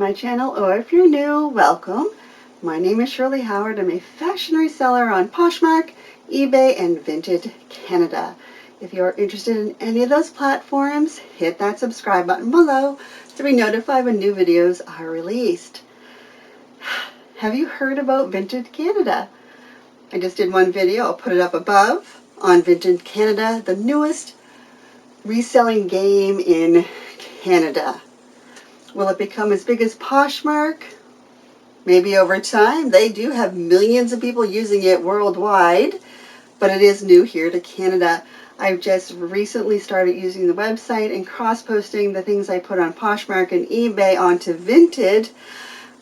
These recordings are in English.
my channel, or if you're new, welcome. My name is Shirley Howard. I'm a fashion reseller on Poshmark, eBay, and Vinted Canada. If you're interested in any of those platforms, hit that subscribe button below to be notified when new videos are released. Have you heard about Vinted Canada? I just did one video. I'll put it up above on Vinted Canada, the newest reselling game in Canada. Will it become as big as Poshmark? Maybe over time. They do have millions of people using it worldwide, but it is new here to Canada. I've just recently started using the website and cross-posting the things I put on Poshmark and eBay onto Vinted.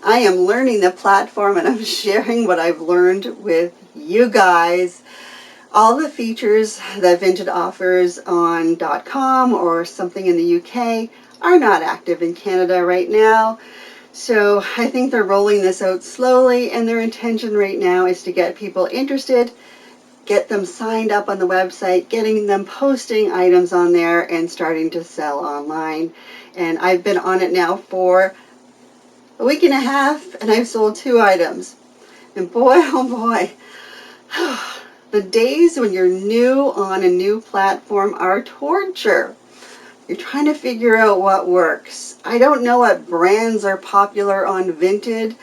I am learning the platform and I'm sharing what I've learned with you guys. All the features that Vinted offers on .com or something in the UK are not active in Canada right now. So I think they're rolling this out slowly, and their intention right now is to get people interested, get them signed up on the website, getting them posting items on there and starting to sell online. And I've been on it now for a week and a half, and I've sold 2 items. And boy, oh boy, the days when you're new on a new platform are torture. You're trying to figure out what works. I don't know what brands are popular on Vinted.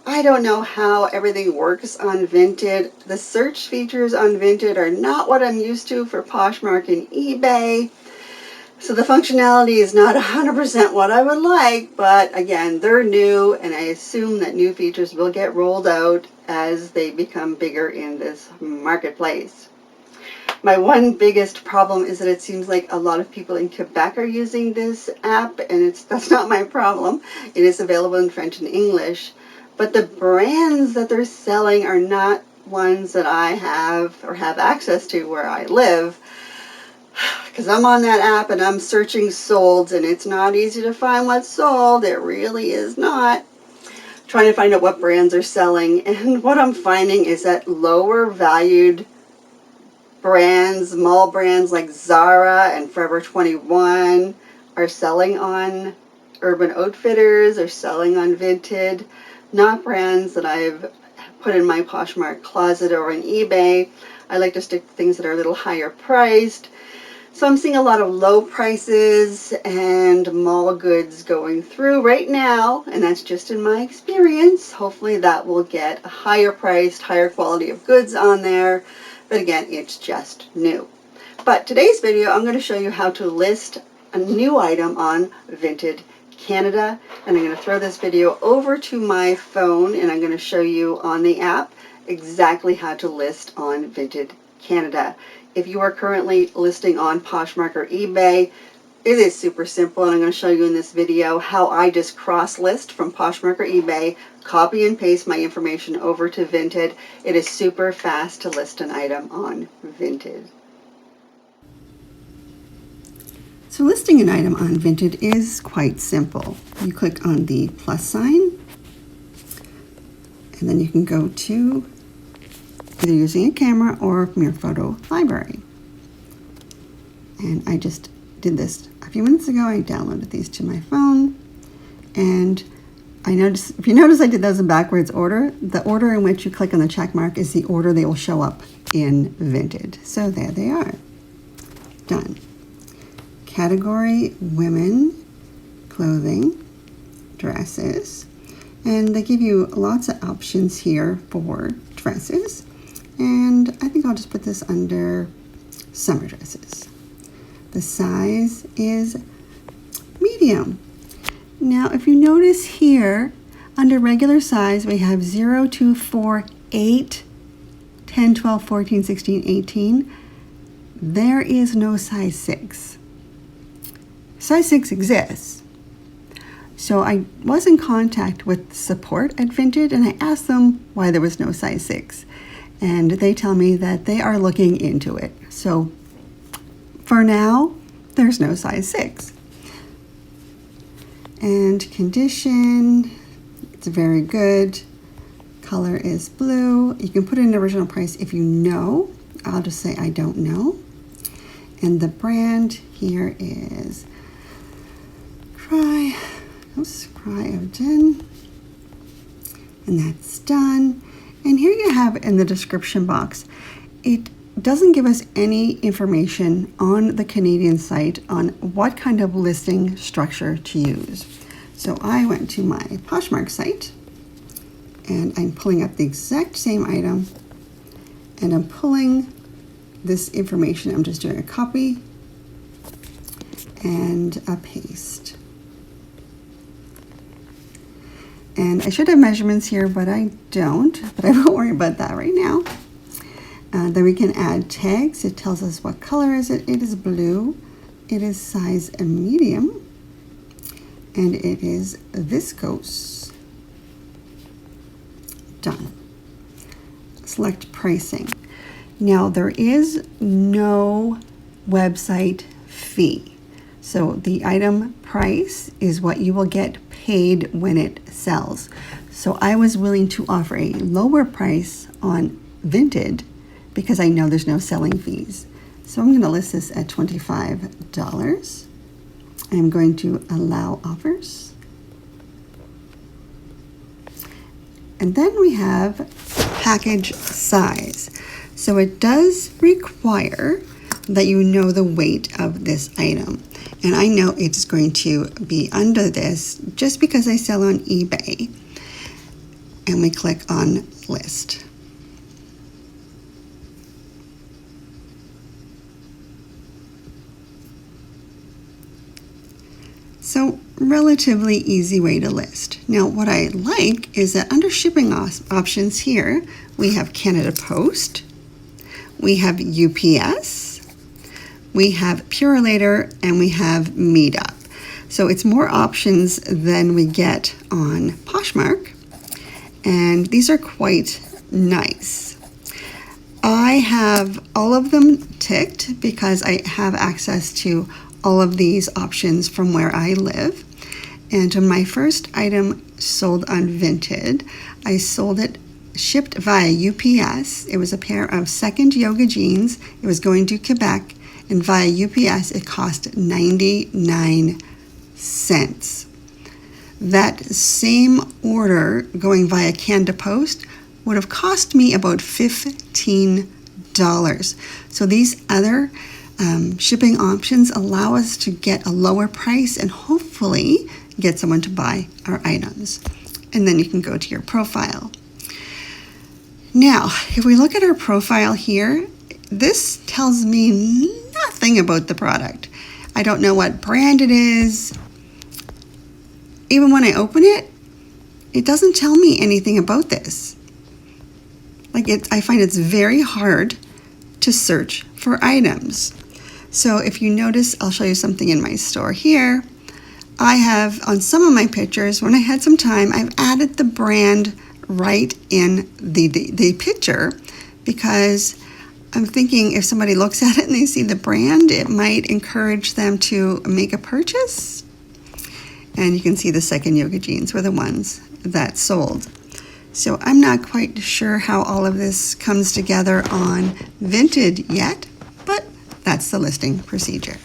I don't know how everything works on Vinted. The search features on Vinted are not what I'm used to for Poshmark and eBay. So the functionality is not 100% what I would like, but again, they're new, and I assume that new features will get rolled out as they become bigger in this marketplace. My one biggest problem is that it seems like a lot of people in Quebec are using this app, and that's not my problem. It is available in French and English, but the brands that they're selling are not ones that I have or have access to where I live, because I'm on that app and I'm searching solds, and it's not easy to find what's sold. It really is not. Trying to find out what brands are selling, and what I'm finding is that lower valued brands, mall brands like Zara and Forever 21 are selling on Urban Outfitters, or selling on Vinted, not brands that I've put in my Poshmark closet or on eBay. I like to stick to things that are a little higher priced. So I'm seeing a lot of low prices and mall goods going through right now, and that's just in my experience. Hopefully that will get a higher priced, higher quality of goods on there. But again, it's just new. But today's video, I'm going to show you how to list a new item on Vinted Canada. And I'm going to throw this video over to my phone, and I'm going to show you on the app exactly how to list on Vinted Canada. If you are currently listing on Poshmark or eBay, it is super simple, and I'm going to show you in this video how I just cross-list from Poshmark or eBay, copy and paste my information over to Vinted. It is super fast to list an item on Vinted. So listing an item on Vinted is quite simple. You click on the plus sign, and then you can go to either using a camera or from your photo library. And I just did this a few minutes ago. I downloaded these to my phone, and I noticed, if you notice, I did those in backwards order. The order in which you click on the check mark is the order they will show up in Vinted. So there they are. Done. Category: women, clothing, dresses, and they give you lots of options here for dresses. And I think I'll just put this under summer dresses. The size is medium. Now, if you notice here, under regular size, we have 0, 2, 4, 8, 10, 12, 14, 16, 18. There is no size 6. Size 6 exists. So I was in contact with support at Vinted, and I asked them why there was no size 6. And they tell me that they are looking into it. So for now, there's no size 6. And condition, it's very good. Color is blue. You can put in an original price if you know. I'll just say I don't know. And the brand here is Subscribe done. And that's done. And here you have in the description box, it doesn't give us any information on the Canadian site on what kind of listing structure to use. So I went to my Poshmark site and I'm pulling up the exact same item and I'm pulling this information. I'm just doing a copy and a paste. And I should have measurements here, but I don't, but I won't worry about that right now. Then we can add tags. It tells us what color is it. It is blue. It is size medium. And it is viscose. Done. Select pricing. Now there is no website fee. So the item price is what you will get paid when it sells. So I was willing to offer a lower price on Vinted because I know there's no selling fees. So I'm going to list this at $25. I'm going to allow offers. And then we have package size. So it does require that you know the weight of this item. And I know it's going to be under this just because I sell on eBay. And we click on list. So relatively easy way to list. Now what I like is that under shipping options here, we have Canada Post, we have UPS, we have Purolator, and we have Meetup. So it's more options than we get on Poshmark, and these are quite nice. I have all of them ticked because I have access to all of these options from where I live. And my first item sold on Vinted, I sold it shipped via UPS. It was a pair of second yoga jeans. It was going to Quebec, and via UPS it cost 99 cents. That same order going via Canada Post would have cost me about $15. So these other shipping options allow us to get a lower price and hopefully get someone to buy our items. And then you can go to your profile. Now, if we look at our profile here, this tells me nothing about the product. I don't know what brand it is. Even when I open it, it doesn't tell me anything about this. I find it's very hard to search for items. So if you notice, I'll show you something in my store here. I have, on some of my pictures, when I had some time, I've added the brand right in the picture because I'm thinking if somebody looks at it and they see the brand, it might encourage them to make a purchase. And you can see the second yoga jeans were the ones that sold. So I'm not quite sure how all of this comes together on Vinted yet, but that's the listing procedure.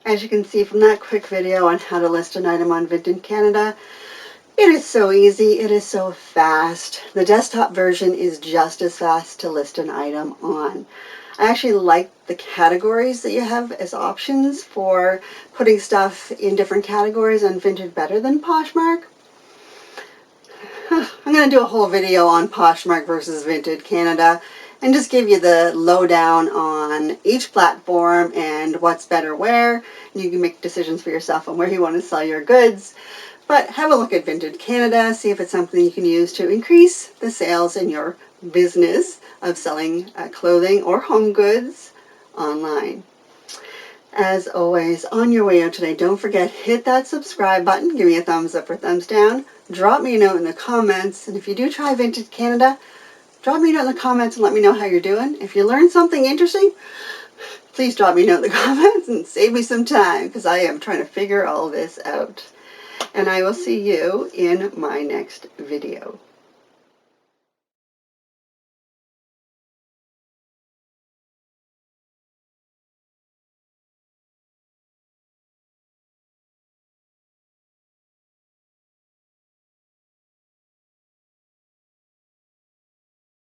As you can see from that quick video on how to list an item on Vinted Canada, it is so easy, it is so fast. The desktop version is just as fast to list an item on. I actually like the categories that you have as options for putting stuff in different categories on Vinted better than Poshmark. I'm going to do a whole video on Poshmark versus Vinted Canada and just give you the lowdown on each platform and what's better where. You can make decisions for yourself on where you want to sell your goods. But have a look at Vinted Canada, see if it's something you can use to increase the sales in your business of selling clothing or home goods online. As always, on your way out today, don't forget, hit that subscribe button, give me a thumbs up or thumbs down, drop me a note in the comments, and if you do try Vinted Canada, drop me a note in the comments and let me know how you're doing. If you learned something interesting, please drop me a note in the comments and save me some time because I am trying to figure all this out. And I will see you in my next video.